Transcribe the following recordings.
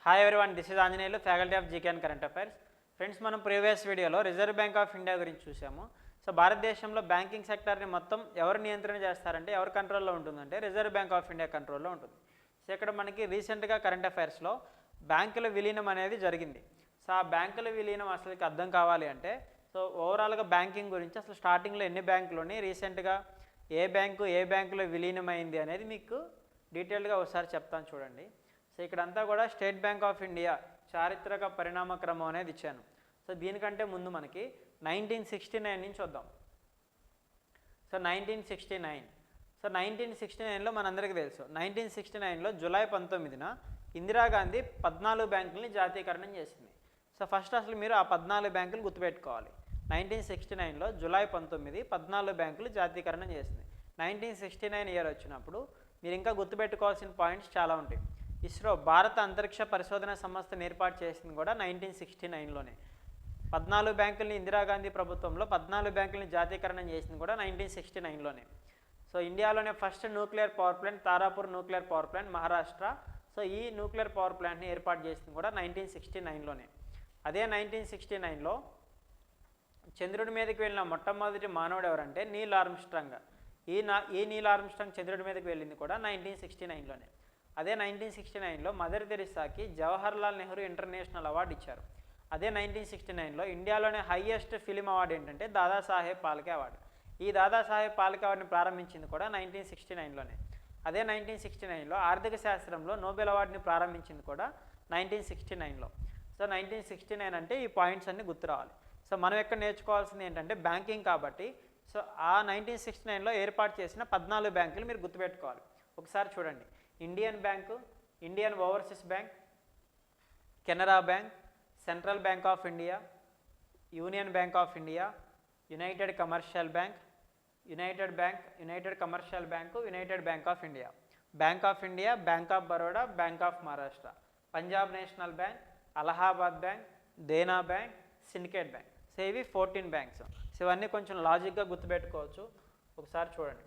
Hi everyone, this is Anjaneyulu, faculty of GK and current affairs. Friends, మనం previous వీడియోలో reserve bank of India గురించి చూసాము. So భారతదేశంలో banking సెక్టర్ని మొత్తం ఎవరు నియంత్రణ చేస్తారంటే, ఎవరు కంట్రోల్లో ఉంటుందంటే రిజర్వ్ బ్యాంక్ ఆఫ్ ఇండియా కంట్రోల్లో ఉంటుంది. సో ఇక్కడ మనకి రీసెంట్గా కరెంట్ అఫైర్స్లో బ్యాంకుల విలీనం అనేది జరిగింది. సో ఆ బ్యాంకుల విలీనం అసలుకి అర్థం కావాలి అంటే, సో ఓవరాల్గా బ్యాంకింగ్ గురించి అసలు స్టార్టింగ్లో ఎన్ని బ్యాంకులు రీసెంట్గా ఏ బ్యాంకులో విలీనమైంది అనేది మీకు డీటెయిల్గా ఒకసారి చెప్తాను చూడండి. సో ఇక్కడంతా కూడా స్టేట్ బ్యాంక్ ఆఫ్ ఇండియా చారిత్రక పరిణామ క్రమం అనేది ఇచ్చాను. సో దీనికంటే ముందు మనకి 1969 నుంచి వద్దాం. సో 1969లో మనందరికీ తెలుసు, 1969లో జూలై 19న ఇందిరాగాంధీ 14 బ్యాంకుల్ని జాతీయకరణం చేసింది. సో ఫస్ట్ అసలు మీరు ఆ 14 బ్యాంకులు గుర్తుపెట్టుకోవాలి. 1969లో జూలై 19 14 బ్యాంకులు జాతీయకరణం చేసింది. 1969 ఇయర్ వచ్చినప్పుడు మీరు ఇంకా గుర్తుపెట్టుకోవాల్సిన పాయింట్స్ చాలా ఉంటాయి. ఇస్రో భారత అంతరిక్ష పరిశోధన సంస్థను ఏర్పాటు చేసింది కూడా 1969లోనే. 14 బ్యాంకుల్ని ఇందిరాగాంధీ ప్రభుత్వంలో 14 బ్యాంకుల్ని జాతీయకరణం చేసింది కూడా 1969లోనే. సో ఇండియాలోనే first nuclear power plant Tarapur nuclear power plant Maharashtra. So ఈ న్యూక్లియర్ పవర్ ప్లాంట్ని ఏర్పాటు చేసింది కూడా 1969లోనే. అదే 1969లో చంద్రుడి మీదకి వెళ్ళిన మొట్టమొదటి మానవుడు ఎవరంటే నీల్ ఆర్మ్స్ట్రాంగ్. ఈ నీల్ ఆర్మ్స్ట్రాంగ్ చంద్రుడి మీదకి వెళ్ళింది కూడా 1969లోనే. అదే 1969లో మదర్ తెరిసాకి జవహర్లాల్ నెహ్రూ ఇంటర్నేషనల్ అవార్డు ఇచ్చారు. అదే 1969లో ఇండియాలోనే హైయెస్ట్ ఫిలిం అవార్డు ఏంటంటే దాదాసాహెబ్ ఫాల్కే అవార్డు. ఈ దాదాసాహెబ్ ఫాల్కే అవార్డుని ప్రారంభించింది కూడా 1969లోనే. అదే 1969లో ఆర్థిక శాస్త్రంలో నోబెల్ అవార్డుని ప్రారంభించింది కూడా 1969లో. సో 1969 అంటే ఈ పాయింట్స్ అన్నీ గుర్తు రావాలి. సో మనం ఎక్కడ నేర్చుకోవాల్సింది ఏంటంటే బ్యాంకింగ్ కాబట్టి. సో ఆ 1969లో ఏర్పాటు చేసిన 14 బ్యాంకులు మీరు గుర్తుపెట్టుకోవాలి. ఒకసారి చూడండి, Indian bank, Indian overseas bank, Canara bank, central bank of India, union bank of India, united commercial bank, united commercial bank, united bank of India, bank of India, bank of Baroda, bank of Maharashtra, Punjab national bank, Allahabad bank, Dena bank, syndicate bank. So ఇవి 14 banks. So ఇవన్నీ కొంచెం లాజిక్గా గుర్తుపెట్టుకోవచ్చు. ఒకసారి చూడండి.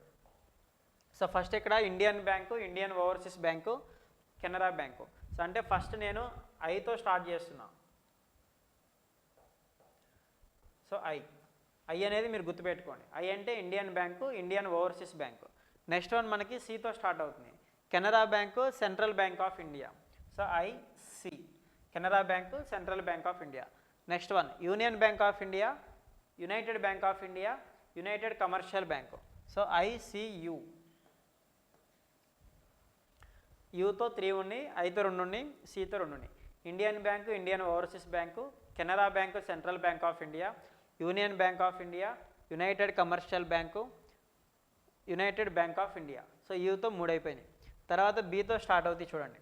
So first ఇక్కడ Indian bank, Indian overseas bank, Canara bank. So అంటే first నేను ఐతో స్టార్ట్ చేస్తున్నా. సో ఐ అనేది మీరు గుర్తుపెట్టుకోండి. ఐ అంటే Indian bank, Indian overseas bank. Next one మనకి సితో స్టార్ట్ అవుతుంది. Canara bank, central bank of India. So I C, Canara bank, central bank of India. Next one union bank of India, united bank of India, united commercial bank. So I C U. యూతో 3 ఉన్నాయి, ఐతో 2 ఉన్నాయి, సితో 2 ఉన్నాయి. Indian bank, Indian overseas bank, Canara bank, central bank of India, union bank of India, united commercial bank, united bank of India. So యూతో 3 అయిపోయినాయి. తర్వాత బీతో స్టార్ట్ అవుతాయి చూడండి,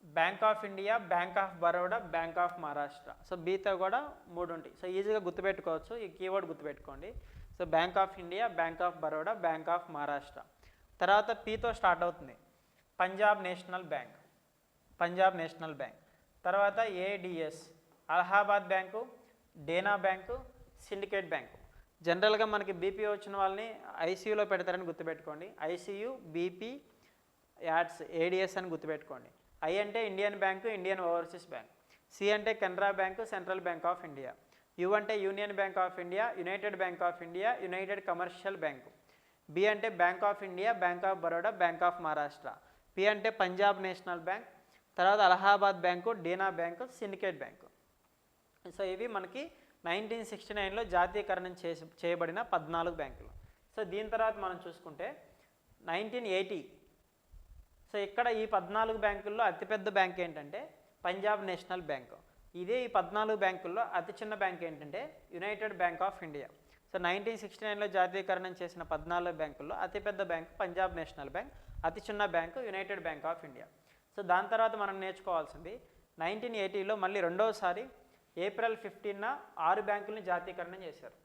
bank of India, bank of Baroda, bank of Maharashtra. So బీతో కూడా 3 ఉంటాయి. So ఈజీగా గుర్తుపెట్టుకోవచ్చు, ఈ కీవర్డ్ గుర్తుపెట్టుకోండి. So bank of India, bank of Baroda, bank of Maharashtra. తర్వాత పీతో స్టార్ట్ అవుతుంది Punjab national bank, Punjab national bank. తర్వాత A D S, Allahabad bank, Dena bank, syndicate bank. జనరల్గా మనకి బీపీ వచ్చిన వాళ్ళని ఐసీయూలో పెడతారని గుర్తుపెట్టుకోండి. ఐసీయూ, బీపీ, యాడ్స్, ఏడిఎస్ అని గుర్తుపెట్టుకోండి. ఐ అంటే Indian bank, Indian overseas bank. C అంటే Canara bank, central bank of India. U అంటే union bank of India, united bank of India, united commercial bank. B అంటే bank of India, bank of Baroda, bank of Maharashtra. P అంటే Punjab national bank. తర్వాత Allahabad bank, Dena bank, syndicate bank. So ఇవి మనకి 1969లో జాతీయకరణం చేయబడిన 14 బ్యాంకులు. So దీని తర్వాత మనం చూసుకుంటే 1980. సో ఇక్కడ ఈ 14 బ్యాంకుల్లో అతిపెద్ద బ్యాంక్ ఏంటంటే పంజాబ్ నేషనల్ బ్యాంకు. ఇదే ఈ 14 బ్యాంకుల్లో అతి చిన్న బ్యాంక్ ఏంటంటే united bank of India. So 1969లో జాతీయకరణం చేసిన 14 బ్యాంకుల్లో అతిపెద్ద బ్యాంకు పంజాబ్ నేషనల్ బ్యాంక్, అతి చిన్న bank united bank of India. So దాని తర్వాత మనం నేర్చుకోవాల్సింది 1980లో మళ్ళీ రెండవసారి ఏప్రిల్ 15న 6 బ్యాంకుల్ని జాతీయకరణం చేశారు.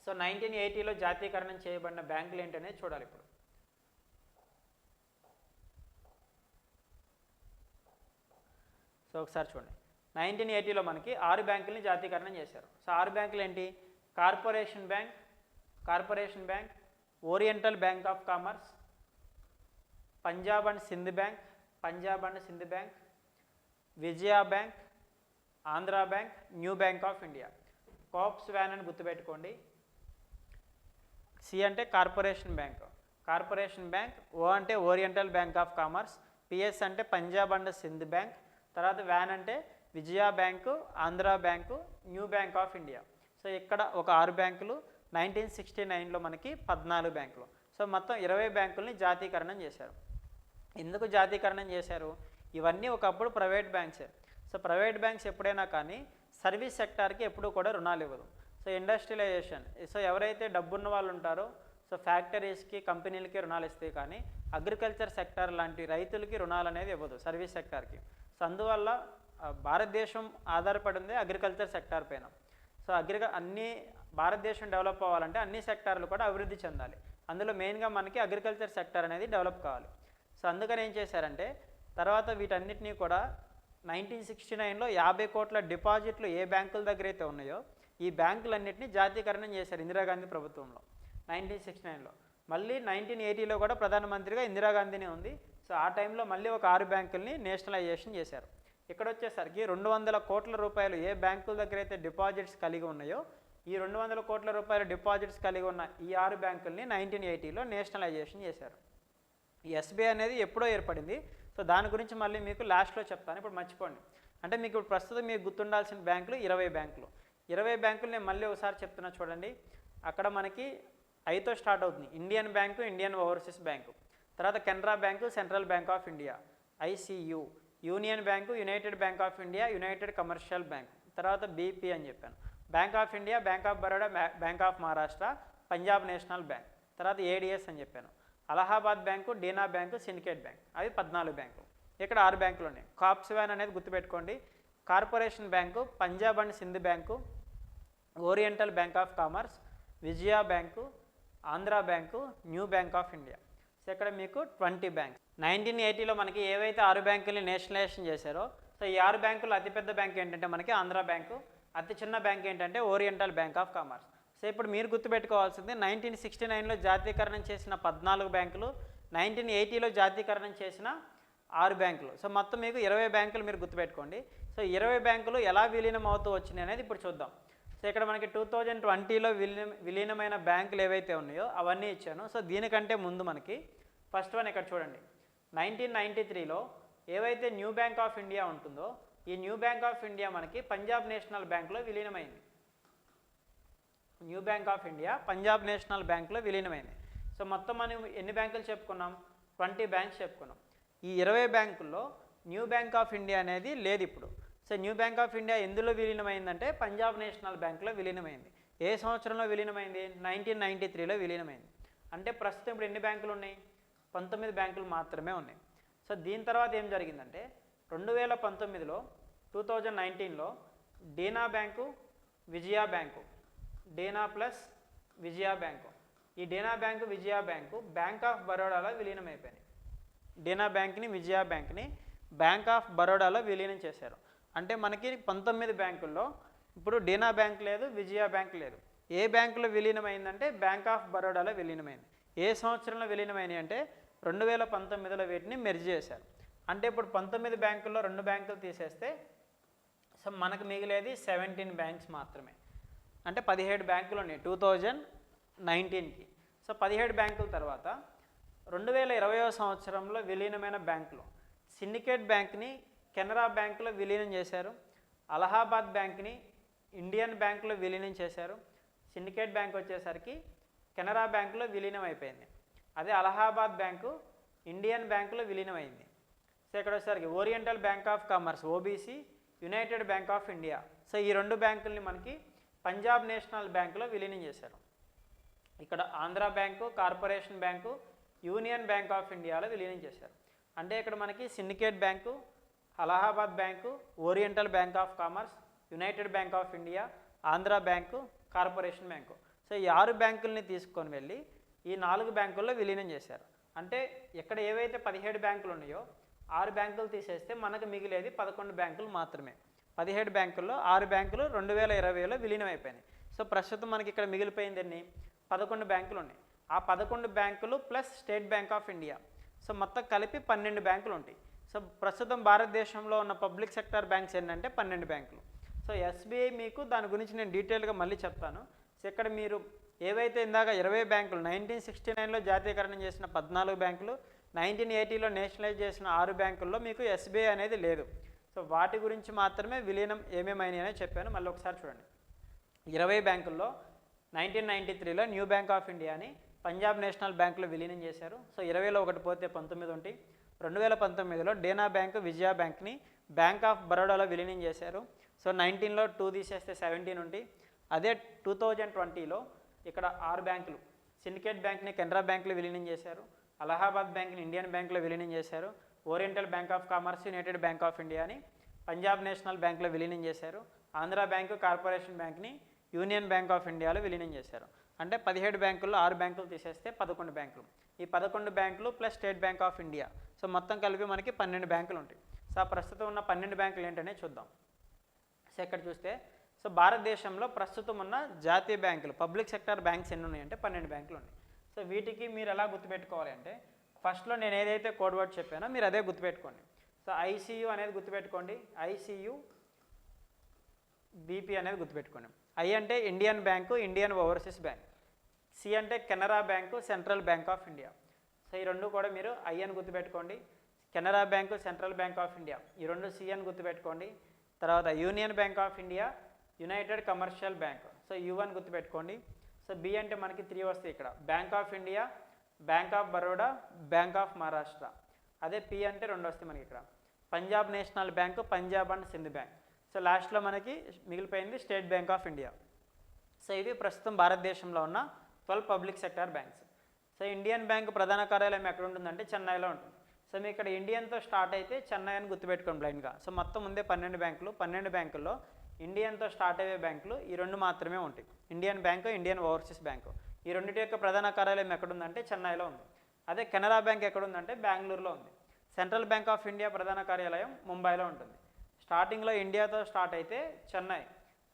సో 1980లో జాతీయకరణం చేయబడిన బ్యాంకులు ఏంటనేది చూడాలి ఇప్పుడు. సో ఒకసారి చూడండి, 1980లో మనకి 6 బ్యాంకుల్ని జాతీయకరణం చేశారు. సో 6 బ్యాంకులు ఏంటి? Corporation bank, oriental bank of commerce, Punjab and Sindh bank, Vijaya bank, Andhra bank, new bank of India. Cops van అని గుర్తుపెట్టుకోండి. సి అంటే corporation bank, corporation bank. O అంటే oriental bank of commerce. P S అంటే పంజాబ్ అండ్ సింధ్ బ్యాంక్. తర్వాత వ్యాన్ అంటే Vijaya bank, Andhra bank, new bank of India. So ఇక్కడ ఒక 6 బ్యాంకులు, 1969లో మనకి 14 బ్యాంకులు. సో మొత్తం 20 బ్యాంకుల్ని జాతీకరణం చేశారు. ఎందుకు జాతీకరణం చేశారు? ఇవన్నీ ఒకప్పుడు ప్రైవేట్ బ్యాంక్సే. సో ప్రైవేట్ బ్యాంక్స్ ఎప్పుడైనా కానీ సర్వీస్ సెక్టార్కి ఎప్పుడూ కూడా రుణాలు ఇవ్వదు. సో ఇండస్ట్రియలైజేషన్, సో ఎవరైతే డబ్బున్న వాళ్ళు ఉంటారో సో ఫ్యాక్టరీస్కి, కంపెనీలకి రుణాలు ఇస్తాయి, కానీ అగ్రికల్చర్ సెక్టార్ లాంటి రైతులకి రుణాలు అనేది ఇవ్వదు సర్వీస్ సెక్టార్కి. సో అందువల్ల భారతదేశం ఆధారపడింది అగ్రికల్చర్ సెక్టార్ పైన. సో అన్ని భారతదేశం డెవలప్ అవ్వాలంటే అన్ని సెక్టార్లు కూడా అభివృద్ధి చెందాలి. అందులో మెయిన్గా మనకి అగ్రికల్చర్ సెక్టార్ అనేది డెవలప్ కావాలి. సో అందుకని ఏం చేశారంటే తర్వాత వీటన్నిటినీ కూడా 1969లో 50 కోట్ల డిపాజిట్లు ఏ బ్యాంకుల దగ్గర అయితే ఉన్నాయో ఈ బ్యాంకులన్నింటినీ జాతీకరణం చేశారు ఇందిరాగాంధీ ప్రభుత్వంలో 1969లో. మళ్ళీ 1980లో కూడా ప్రధానమంత్రిగా ఇందిరాగాంధీనే ఉంది. సో ఆ టైంలో మళ్ళీ ఒక 6 బ్యాంకుల్ని నేషనలైజేషన్ చేశారు. ఇక్కడ వచ్చేసరికి 200 కోట్ల రూపాయలు ఏ బ్యాంకుల దగ్గర అయితే డిపాజిట్స్ కలిగి ఉన్నాయో ఈ 200 కోట్ల రూపాయల డిపాజిట్స్ కలిగి ఉన్న ఈ 6 బ్యాంకుల్ని 1980లో నేషనలైజేషన్ చేశారు. ఈ ఎస్బీఐ అనేది ఎప్పుడో ఏర్పడింది. సో దాని గురించి మళ్ళీ మీకు లాస్ట్లో చెప్తాను, ఇప్పుడు మర్చిపోండి. అంటే మీకు ఇప్పుడు ప్రస్తుతం మీకు గుర్తుండాల్సిన బ్యాంకులు 20 బ్యాంకులు. 20 బ్యాంకులు నేను మళ్ళీ ఒకసారి చెప్తున్నా చూడండి. అక్కడ మనకి ఐతో స్టార్ట్ అవుతుంది. Indian bank, Indian overseas bank. తర్వాత Canara bank, central bank of India, I C U. Union bank, united bank of India, united commercial bank. తర్వాత బీపీ అని చెప్పాను. Bank of India, bank of Baroda, bank of Maharashtra, Punjab national bank. తర్వాత A D S అని చెప్పాను. Allahabad bank, Dena bank, syndicate bank. అవి 14 బ్యాంకులు. ఇక్కడ 6 బ్యాంకులు ఉన్నాయి. కాప్స్ వ్యాన్ అనేది గుర్తుపెట్టుకోండి. Corporation bank, Punjab and Sindh bank, oriental bank of commerce, Vijaya bank, Andhra bank, new bank of India. So ఇక్కడ మీకు 20 బ్యాంక్స్. 1980లో మనకి ఏవైతే 6 బ్యాంకుల్ని నేషనలైజేషన్ చేశారో సో ఈ 6 బ్యాంకులు అతిపెద్ద బ్యాంక్ ఏంటంటే మనకి ఆంధ్రా బ్యాంకు, అతి చిన్న బ్యాంక్ ఏంటంటే oriental bank of commerce. So ఇప్పుడు మీరు గుర్తుపెట్టుకోవాల్సింది 1969లో జాతీకరణం చేసిన 14 బ్యాంకులు, 1980లో జాతీకరణం చేసిన 6 బ్యాంకులు. సో మొత్తం మీకు 20 బ్యాంకులు మీరు గుర్తుపెట్టుకోండి. సో 20 బ్యాంకులు ఎలా విలీనం అవుతూ వచ్చినాయి అనేది ఇప్పుడు చూద్దాం. సో ఇక్కడ మనకి 2020లో విలీనమైన బ్యాంకులు ఏవైతే ఉన్నాయో అవన్నీ ఇచ్చాను. సో దీనికంటే ముందు మనకి ఫస్ట్ వన్ ఇక్కడ చూడండి. 1993లో ఏవైతే న్యూ బ్యాంక్ ఆఫ్ ఇండియా ఉంటుందో ఈ న్యూ బ్యాంక్ ఆఫ్ ఇండియా మనకి పంజాబ్ నేషనల్ బ్యాంక్లో విలీనమైంది. New bank of India Punjab national బ్యాంక్లో విలీనమైంది. సో మొత్తం మనం ఎన్ని బ్యాంకులు చెప్పుకున్నాం? 20 బ్యాంక్స్ చెప్పుకున్నాం. ఈ 20 బ్యాంకుల్లో న్యూ బ్యాంక్ ఆఫ్ ఇండియా అనేది లేదు ఇప్పుడు. So new bank of India ఎందులో విలీనమైందంటే పంజాబ్ నేషనల్ బ్యాంక్లో విలీనమైంది. ఏ సంవత్సరంలో విలీనమైంది? 1993లో విలీనమైంది. అంటే ప్రస్తుతం ఇప్పుడు ఎన్ని బ్యాంకులు ఉన్నాయి? 19 బ్యాంకులు మాత్రమే ఉన్నాయి. సో దీని తర్వాత ఏం జరిగిందంటే 2019లో Dena bank, Vijaya bank, Dena plus Vijaya bank, ఈ Dena bank, Vijaya bank bank of బరోడాలో విలీనం అయిపోయినాయి. డీనా బ్యాంక్ని, విజయ బ్యాంక్ని బ్యాంక్ ఆఫ్ బరోడాలో విలీనం చేశారు. అంటే మనకి 19 బ్యాంకుల్లో ఇప్పుడు డీనా బ్యాంక్ లేదు, విజయ బ్యాంక్ లేదు. ఏ బ్యాంకులో విలీనమైందంటే బ్యాంక్ ఆఫ్ బరోడాలో విలీనమైంది. ఏ సంవత్సరంలో విలీనమైనాయి అంటే 2019లో వీటిని మెర్జ్ చేశారు. అంటే ఇప్పుడు 19 బ్యాంకుల్లో 2 బ్యాంకులు తీసేస్తే సో మనకు మిగిలేది 17 బ్యాంక్స్ మాత్రమే. అంటే 17 బ్యాంకులు ఉన్నాయి 2019కి. సో 17 బ్యాంకుల తర్వాత 2020వ సంవత్సరంలో విలీనమైన బ్యాంకులు సిండికేట్ బ్యాంక్ని కెనరా బ్యాంకులో విలీనం చేశారు. అలహాబాద్ బ్యాంక్ని ఇండియన్ బ్యాంకులో విలీనం చేశారు. సిండికేట్ బ్యాంక్ వచ్చేసరికి కెనరా బ్యాంకులో విలీనం అయిపోయింది. అదే అలహాబాద్ బ్యాంకు ఇండియన్ బ్యాంకులో విలీనమైంది. సో ఇక్కడ వచ్చేసరికి oriental bank of commerce OBC, United bank of India. So ఈ 2 బ్యాంకుల్ని మనకి పంజాబ్ నేషనల్ బ్యాంకులో విలీనం చేశారు. ఇక్కడ Andhra bank, corporation bank, union bank of ఇండియాలో విలీనం చేశారు. అంటే ఇక్కడ మనకి syndicate bank, Allahabad bank, oriental bank of commerce, united bank of India, Andhra bank, corporation bank. So ఈ 6 బ్యాంకుల్ని తీసుకొని వెళ్ళి ఈ 4 బ్యాంకుల్లో విలీనం చేశారు. అంటే ఇక్కడ ఏవైతే 17 బ్యాంకులు ఉన్నాయో 6 బ్యాంకులు తీసేస్తే మనకు మిగిలేది 11 బ్యాంకులు మాత్రమే. 17 బ్యాంకుల్లో 6 బ్యాంకులు 2020లో విలీనం అయిపోయినాయి. సో ప్రస్తుతం మనకి ఇక్కడ మిగిలిపోయింది ఎన్ని? 11 బ్యాంకులు ఉన్నాయి. ఆ 11 బ్యాంకులు plus state bank of India. So మొత్తం కలిపి 12 బ్యాంకులు ఉంటాయి. సో ప్రస్తుతం భారతదేశంలో ఉన్న పబ్లిక్ సెక్టర్ బ్యాంక్స్ ఏంటంటే 12 బ్యాంకులు. సో ఎస్బీఐ మీకు దాని గురించి నేను డీటెయిల్గా మళ్ళీ చెప్తాను. సో ఇక్కడ మీరు ఏవైతే ఇందాక 20 బ్యాంకులు 1969లో జాతీయకరణం చేసిన 14 బ్యాంకులు, 1980లో నేషనలైజ్ చేసిన 6 బ్యాంకుల్లో మీకు ఎస్బీఐ అనేది లేదు. సో వాటి గురించి మాత్రమే విలీనం ఏమేమైనాయి అనేది చెప్పాను. మళ్ళీ ఒకసారి చూడండి. 20 బ్యాంకుల్లో 1993లో న్యూ బ్యాంక్ ఆఫ్ ఇండియాని పంజాబ్ నేషనల్ బ్యాంకులో విలీనం చేశారు. సో 20లో ఒకటి పోతే 19 ఉంటాయి. 2019లో డేనా బ్యాంక్, విజయ బ్యాంక్ని బ్యాంక్ ఆఫ్ బరోడాలో విలీనం చేశారు. సో 19లో 2 తీసేస్తే 17 ఉంటాయి. అదే 2020లో ఇక్కడ 6 బ్యాంకులు, సిండికేట్ బ్యాంక్ని కెనరా బ్యాంకులో విలీనం చేశారు, అలహాబాద్ బ్యాంక్ని ఇండియన్ బ్యాంకులో విలీనం చేశారు, oriental bank of commerce, united bank of ఇండియాని పంజాబ్ నేషనల్ బ్యాంకులో విలీనం చేశారు, ఆంధ్ర బ్యాంకు, కార్పొరేషన్ బ్యాంక్ని యూనియన్ బ్యాంక్ ఆఫ్ ఇండియాలో విలీనం చేశారు. అంటే 17 బ్యాంకుల్లో 6 బ్యాంకులు తీసేస్తే 11 బ్యాంకులు. ఈ 11 బ్యాంకులు plus state bank of India, so మొత్తం కలిపి మనకి 12 బ్యాంకులు ఉంటాయి. సో ప్రస్తుతం ఉన్న 12 బ్యాంకులు ఏంటనే చూద్దాం. సో ఇక్కడ చూస్తే సో భారతదేశంలో ప్రస్తుతం ఉన్న జాతీయ బ్యాంకులు పబ్లిక్ సెక్టర్ బ్యాంక్స్ ఎన్ని ఉన్నాయంటే 12 బ్యాంకులు ఉన్నాయి. సో వీటికి మీరు ఎలా గుర్తుపెట్టుకోవాలి అంటే ఫస్ట్లో నేను ఏదైతే కోడ్ వర్డ్ చెప్పానో మీరు అదే గుర్తుపెట్టుకోండి. సో ఐసీయూ అనేది గుర్తుపెట్టుకోండి, ఐసీయూ బీపీ అనేది గుర్తుపెట్టుకోండి. ఐ అంటే Indian bank, Indian overseas bank. C అంటే Canara bank, central bank of India. So ఈ రెండు కూడా మీరు ఐ అని గుర్తుపెట్టుకోండి. Canara bank, central bank of India, ఈ రెండు సి అని గుర్తుపెట్టుకోండి. తర్వాత union bank of India, united commercial bank, so U అని గుర్తుపెట్టుకోండి. సో బి అంటే మనకి 3 వస్తాయి ఇక్కడ, bank of India, bank of Baroda, bank of Maharashtra. అదే పి అంటే 2 వస్తాయి మనకి ఇక్కడ, Punjab national bank, Punjab and Sindh bank. So లాస్ట్లో మనకి మిగిలిపోయింది state bank of India. So ఇవి ప్రస్తుతం భారతదేశంలో ఉన్న 12 public sector banks. So Indian bank ప్రధాన కార్యాలయం ఎక్కడ ఉంటుందంటే చెన్నైలో ఉంటుంది. సో మీ ఇక్కడ ఇండియన్తో స్టార్ట్ అయితే చెన్నై అని గుర్తుపెట్టుకోండి బ్లైండ్గా. సో మొత్తం ముందే 12 బ్యాంకులు, 12 బ్యాంకుల్లో ఇండియన్తో స్టార్ట్ అయ్యే బ్యాంకులు ఈ 2 మాత్రమే ఉంటాయి, Indian bank, Indian overseas bank. ఈ రెండింటి యొక్క ప్రధాన కార్యాలయం ఎక్కడుందంటే చెన్నైలో ఉంది. అదే కెనరా బ్యాంక్ ఎక్కడుందంటే బెంగళూరులో ఉంది. సెంట్రల్ బ్యాంక్ ఆఫ్ ఇండియా ప్రధాన కార్యాలయం ముంబైలో ఉంటుంది. స్టార్టింగ్లో ఇండియాతో స్టార్ట్ అయితే చెన్నై,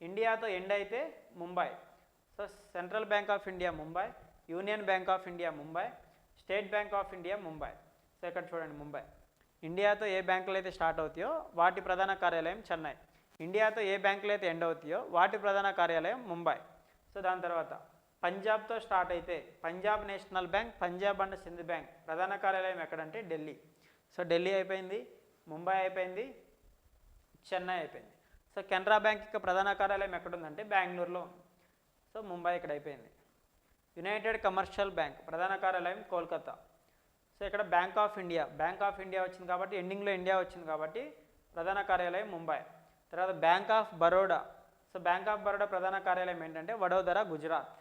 ఇండియాతో ఎండ్ అయితే Mumbai. So central bank of India Mumbai, union bank of India Mumbai, state bank of India Mumbai. So ఇక్కడ చూడండి, ముంబై ఇండియాతో ఏ బ్యాంకులు అయితే స్టార్ట్ అవుతాయో వాటి ప్రధాన కార్యాలయం చెన్నై, ఇండియాతో ఏ బ్యాంకులు అయితే ఎండ్ అవుతాయో వాటి ప్రధాన కార్యాలయం ముంబై. సో దాని తర్వాత పంజాబ్తో స్టార్ట్ అయితే Punjab national bank, Punjab and Sindh bank ప్రధాన కార్యాలయం ఎక్కడంటే ఢిల్లీ. సో ఢిల్లీ అయిపోయింది, ముంబై అయిపోయింది, చెన్నై అయిపోయింది. సో కెనరా బ్యాంక్ యొక్క ప్రధాన కార్యాలయం ఎక్కడుందంటే బెంగళూరులో ఉంది. సో ముంబై ఇక్కడ అయిపోయింది. యునైటెడ్ కమర్షియల్ బ్యాంక్ ప్రధాన కార్యాలయం కోల్కతా. సో ఇక్కడ bank of India, bank of India వచ్చింది కాబట్టి ఎండింగ్లో ఇండియా వచ్చింది కాబట్టి ప్రధాన కార్యాలయం ముంబై. తర్వాత bank of Baroda. So bank of Baroda ప్రధాన కార్యాలయం ఏంటంటే వడోదర, గుజరాత్.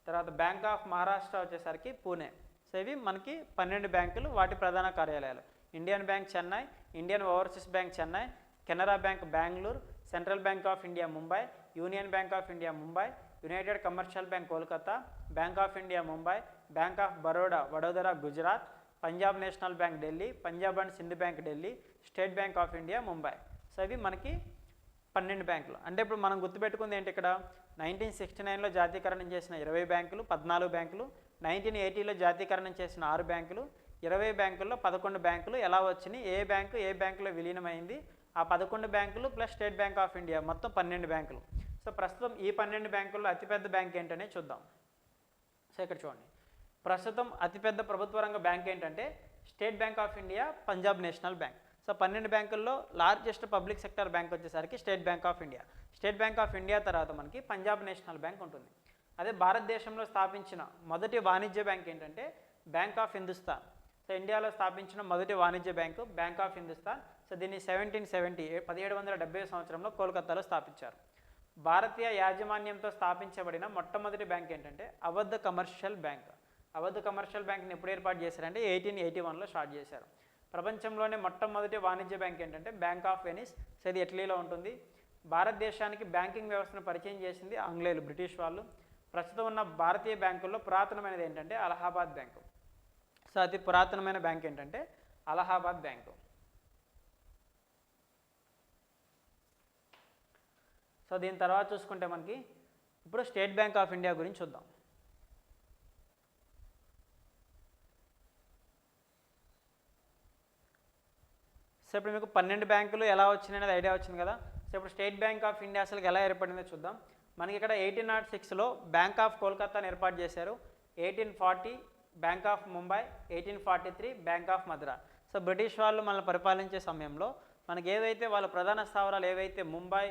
తర్వాత బ్యాంక్ ఆఫ్ మహారాష్ట్ర వచ్చేసరికి పూణే. సో ఇవి మనకి 12 బ్యాంకులు, వాటి ప్రధాన కార్యాలయాలు. Indian bank Chennai, Indian overseas bank Chennai, Canara bank Bengaluru, central bank of India Mumbai, union bank of India Mumbai, United commercial bank Kolkata, bank of India Mumbai, bank of Baroda Vadodara, Gujarat, Punjab national bank Delhi, Punjab and Sindh bank Delhi, state bank of India Mumbai. So ఇవి మనకి 12 బ్యాంకులు. అంటే ఇప్పుడు మనం గుర్తుపెట్టుకుంది ఏంటి ఇక్కడ, 1969లో జాతీయకరణం చేసిన 20 బ్యాంకులు, 14 బ్యాంకులు, 1980లో జాతీయకరణం చేసిన 6 బ్యాంకులు, 20 బ్యాంకుల్లో 11 బ్యాంకులు ఎలా వచ్చినాయి, ఏ బ్యాంకులో విలీనమైంది, ఆ 11 బ్యాంకులు plus state bank of India మొత్తం 12 బ్యాంకులు. సో ప్రస్తుతం ఈ 12 బ్యాంకుల్లో అతిపెద్ద బ్యాంక్ ఏంటనే చూద్దాం. సో ఇక్కడ చూడండి, ప్రస్తుతం అతిపెద్ద ప్రభుత్వ రంగ బ్యాంక్ ఏంటంటే state bank of India, Punjab national bank. So 12 బ్యాంకుల్లో లార్జెస్ట్ పబ్లిక్ సెక్టర్ బ్యాంక్ వచ్చేసరికి state bank of India. State bank of India తర్వాత మనకి పంజాబ్ నేషనల్ బ్యాంక్ ఉంటుంది. అదే భారతదేశంలో స్థాపించిన మొదటి వాణిజ్య బ్యాంక్ ఏంటంటే బ్యాంక్ ఆఫ్ హిందుస్థాన్. సో ఇండియాలో స్థాపించిన మొదటి వాణిజ్య bank bank of Hindustan. So దీన్ని 1770 సంవత్సరంలో కోల్కతాలో స్థాపించారు. భారతీయ యాజమాన్యంతో స్థాపించబడిన మొట్టమొదటి బ్యాంక్ ఏంటంటే Awadh commercial bank. Awadh commercial బ్యాంక్ని ఎప్పుడు ఏర్పాటు చేశారంటే 1881లో స్టార్ట్ చేశారు. ప్రపంచంలోనే మొట్టమొదటి వాణిజ్య బ్యాంక్ ఏంటంటే బ్యాంక్ ఆఫ్ వెనిస్. సో ఇది ఇటలీలో ఉంటుంది. భారతదేశానికి బ్యాంకింగ్ వ్యవస్థను పరిచయం చేసింది ఆంగ్లేయులు, బ్రిటిష్ వాళ్ళు. ప్రస్తుతం ఉన్న భారతీయ బ్యాంకుల్లో పురాతనమైనది ఏంటంటే అలహాబాద్ బ్యాంకు. సో అతి పురాతనమైన బ్యాంక్ ఏంటంటే అలహాబాద్ బ్యాంకు. సో దీని తర్వాత చూసుకుంటే మనకి ఇప్పుడు స్టేట్ బ్యాంక్ ఆఫ్ ఇండియా గురించి చూద్దాం. సో ఇప్పుడు మీకు 12 బ్యాంకులు ఎలా వచ్చినాయి అనేది ఐడియా వచ్చింది కదా. సో ఇప్పుడు స్టేట్ బ్యాంక్ ఆఫ్ ఇండియా అసలు ఎలా ఏర్పడిందో చూద్దాం. మనకి ఇక్కడ 1806లో బ్యాంక్ ఆఫ్ కోల్కతాని ఏర్పాటు చేశారు. 1840 bank of Mumbai, 1843 bank of Madras. So British వాళ్ళు మనల్ని పరిపాలించే సమయంలో మనకి ఏవైతే వాళ్ళ ప్రధాన స్థావరాలు ఏవైతే ముంబై,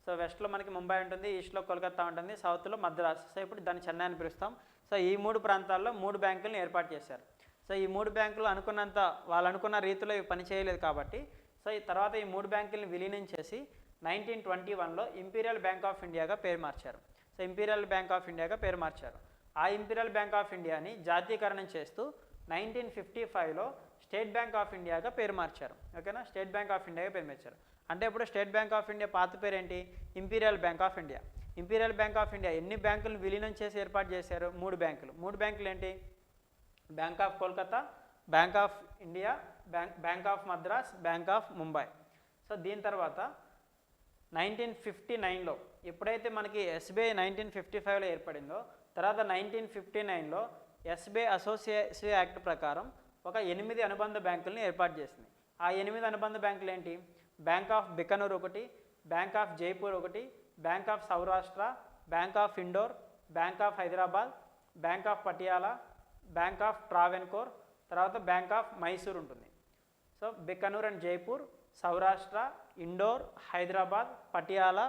సో వెస్ట్లో మనకి ముంబై ఉంటుంది, ఈస్ట్లో కోల్కతా ఉంటుంది, సౌత్లో మద్రాస్. సో ఇప్పుడు దాన్ని చెన్నై అని పిలుస్తాం. సో ఈ 3 ప్రాంతాల్లో 3 బ్యాంకులను ఏర్పాటు చేశారు. సో ఈ 3 బ్యాంకులు అనుకున్నంత వాళ్ళు అనుకున్న రీతిలో ఇవి పని చేయలేదు కాబట్టి సో ఈ తర్వాత ఈ 3 బ్యాంకులను విలీనం చేసి 1921లో ఇంపీరియల్ బ్యాంక్ ఆఫ్ ఇండియాగా పేరు మార్చారు. సో ఇంపీరియల్ బ్యాంక్ ఆఫ్ ఇండియాగా పేరు మార్చారు. ఆ ఇంపీరియల్ బ్యాంక్ ఆఫ్ ఇండియాని జాతీయకరణం చేస్తూ 1955లో స్టేట్ బ్యాంక్ ఆఫ్ ఇండియాగా పేరు మార్చారు. ఓకేనా, స్టేట్ బ్యాంక్ ఆఫ్ ఇండియాగా పేరు మార్చారు. అంటే ఇప్పుడు స్టేట్ బ్యాంక్ ఆఫ్ ఇండియా పాత పేరు ఏంటి? Imperial bank of India. Imperial bank of India ఎన్ని బ్యాంకులను విలీనం చేసి ఏర్పాటు చేశారు? 3 బ్యాంకులు. 3 బ్యాంకులు ఏంటి? Bank of Kolkata, bank of India, bank of Madras, bank of Mumbai. So దీని తర్వాత 1959లో ఎప్పుడైతే మనకి ఎస్బీఐ 1955లో ఏర్పడిందో తర్వాత 1959లో ఎస్బీఐ అసోసియేషన్ యాక్ట్ ప్రకారం ఒక 8 అనుబంధ బ్యాంకులను ఏర్పాటు చేసింది. ఆ 8 అనుబంధ బ్యాంకులు ఏంటి? బ్యాంక్ ఆఫ్ బికనూర్ ఒకటి, బ్యాంక్ ఆఫ్ జైపూర్ ఒకటి, bank of Saurashtra, bank of Indore, bank of Hyderabad, bank of Patiala, bank of Travancore, తర్వాత బ్యాంక్ ఆఫ్ మైసూర్ ఉంటుంది. సో బికనూర్ అండ్ జైపూర్, సౌరాష్ట్ర, ఇండోర్, హైదరాబాద్, పటియాలా,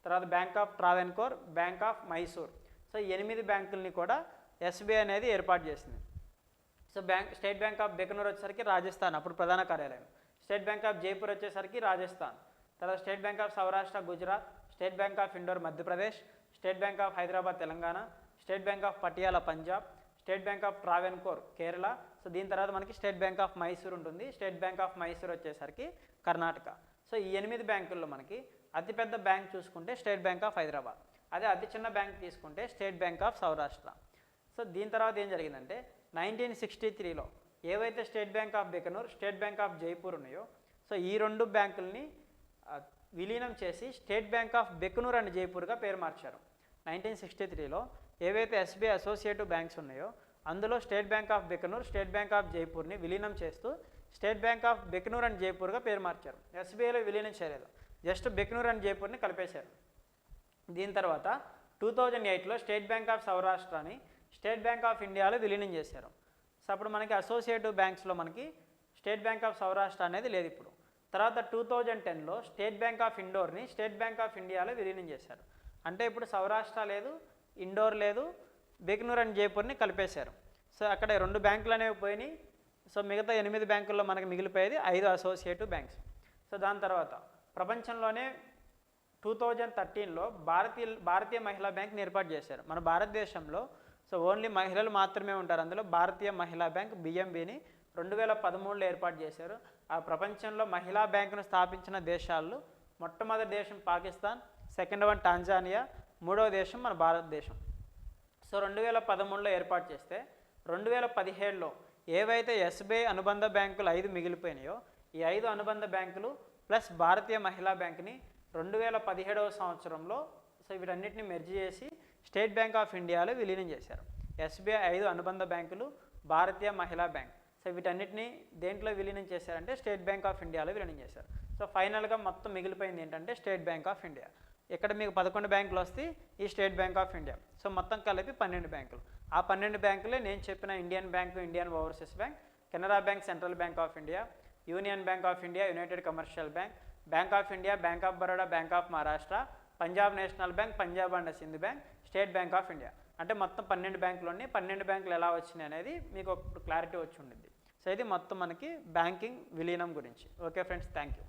తర్వాత bank of Travancore, bank of Mysore. So 8 బ్యాంకుల్ని కూడా ఎస్బీఐ అనేది ఏర్పాటు చేసింది. So state bank of Bikaner వచ్చేసరికి రాజస్థాన్, అప్పుడు ప్రధాన కార్యాలయం. స్టేట్ బ్యాంక్ ఆఫ్ జైపూర్ వచ్చేసరికి రాజస్థాన్, తర్వాత state bank of Saurashtra Gujarat, state bank of Indore Madhya Pradesh, state bank of Hyderabad Telangana, state bank of Patiala Punjab, state bank of Travancore Kerala. So దీని తర్వాత మనకి స్టేట్ బ్యాంక్ ఆఫ్ మైసూర్ ఉంటుంది. స్టేట్ బ్యాంక్ ఆఫ్ మైసూర్ వచ్చేసరికి కర్ణాటక. సో ఈ 8 బ్యాంకుల్లో మనకి అతిపెద్ద బ్యాంక్ చూసుకుంటే స్టేట్ బ్యాంక్ ఆఫ్ హైదరాబాద్, అదే అతి చిన్న బ్యాంక్ తీసుకుంటే state bank of Saurashtra. So దీని తర్వాత ఏం జరిగిందంటే 1963లో ఏవైతే state bank of Bikaner, state bank of Jaipur ఉన్నాయో సో ఈ 2 బ్యాంకుల్ని విలీనం చేసి state bank of Bikaner and జైపూర్గా పేరు మార్చారు. 1963లో ఏవైతే ఎస్బీఐ అసోసియేటివ్ బ్యాంక్స్ ఉన్నాయో అందులో state bank of Bikaner, state bank of జైపూర్ని విలీనం చేస్తూ state bank of Bikaner and జైపూర్గా పేరు మార్చారు. ఎస్బీఐలో విలీనం చేయలేదు, జస్ట్ బికనూర్ అండ్ జైపూర్ని కలిపేశారు. దీని తర్వాత 2008లో స్టేట్ బ్యాంక్ ఆఫ్ సౌరాష్ట్రని స్టేట్ బ్యాంక్ ఆఫ్ ఇండియాలో విలీనం చేశారు. సో అప్పుడు మనకి అసోసియేటివ్ బ్యాంక్స్లో మనకి స్టేట్ బ్యాంక్ ఆఫ్ సౌరాష్ట్ర అనేది లేదు ఇప్పుడు. తర్వాత 2010లో స్టేట్ బ్యాంక్ ఆఫ్ ఇండోర్ని స్టేట్ బ్యాంక్ ఆఫ్ ఇండియాలో విలీనం చేశారు. అంటే ఇప్పుడు సౌరాష్ట్ర లేదు, ఇండోర్ లేదు, బికనూర్ అండ్ జైపూర్ని కలిపేశారు. సో అక్కడ 2 బ్యాంకులు అనేవి పోయినాయి. సో మిగతా 8 బ్యాంకుల్లో మనకి మిగిలిపోయేది 5 అసోసియేటివ్ బ్యాంక్స్. సో దాని తర్వాత ప్రపంచంలోనే 2013లో భారతీయ మహిళా బ్యాంక్ని ఏర్పాటు చేశారు. మన భారతదేశంలో సో ఓన్లీ మహిళలు మాత్రమే ఉంటారు. అందులో భారతీయ మహిళా బ్యాంక్ బిఎంబిని 2013లో ఏర్పాటు చేశారు. ఆ ప్రపంచంలో మహిళా బ్యాంకును స్థాపించిన దేశాల్లో మొట్టమొదటి దేశం పాకిస్తాన్, సెకండ్ వన్ టాంజానియా, 3వ దేశం మన భారతదేశం. సో 2013లో ఏర్పాటు చేస్తే 2017లో ఏవైతే ఎస్బీఐ అనుబంధ బ్యాంకులు 5 మిగిలిపోయినాయో ఈ 5 అనుబంధ బ్యాంకులు ప్లస్ భారతీయ మహిళా బ్యాంక్ని 2017వ సంవత్సరంలో సో వీటన్నిటిని మెర్జ్ చేసి స్టేట్ బ్యాంక్ ఆఫ్ ఇండియాలో విలీనం చేశారు. ఎస్బీఐ 5 అనుబంధ బ్యాంకులు, భారతీయ మహిళా బ్యాంక్, సో వీటన్నిటిని దేంట్లో విలీనం చేశారంటే స్టేట్ బ్యాంక్ ఆఫ్ ఇండియాలో విలీనం చేశారు. సో ఫైనల్గా మొత్తం మిగిలిపోయింది ఏంటంటే స్టేట్ బ్యాంక్ ఆఫ్ ఇండియా. ఇక్కడ మీకు 11 బ్యాంకులు వస్తాయి, ఈ state bank of India. So మొత్తం కలిపి 12 బ్యాంకులు. ఆ 12 బ్యాంకులే నేను చెప్పిన Indian bank, Indian overseas bank, Canara bank, central bank of India, union bank of India, united commercial bank, bank of India, bank of Baroda, bank of Maharashtra, Punjab national bank, Punjab and Sindh bank, state bank of India. అంటే మొత్తం 12 బ్యాంకులు ఉన్నాయి. 12 బ్యాంకులు ఎలా వచ్చినాయి అనేది మీకు ఒక క్లారిటీ వచ్చి ఉండింది. సో ఇది మొత్తం మనకి బ్యాంకింగ్ విలీనం గురించి. Okay friends, thank you.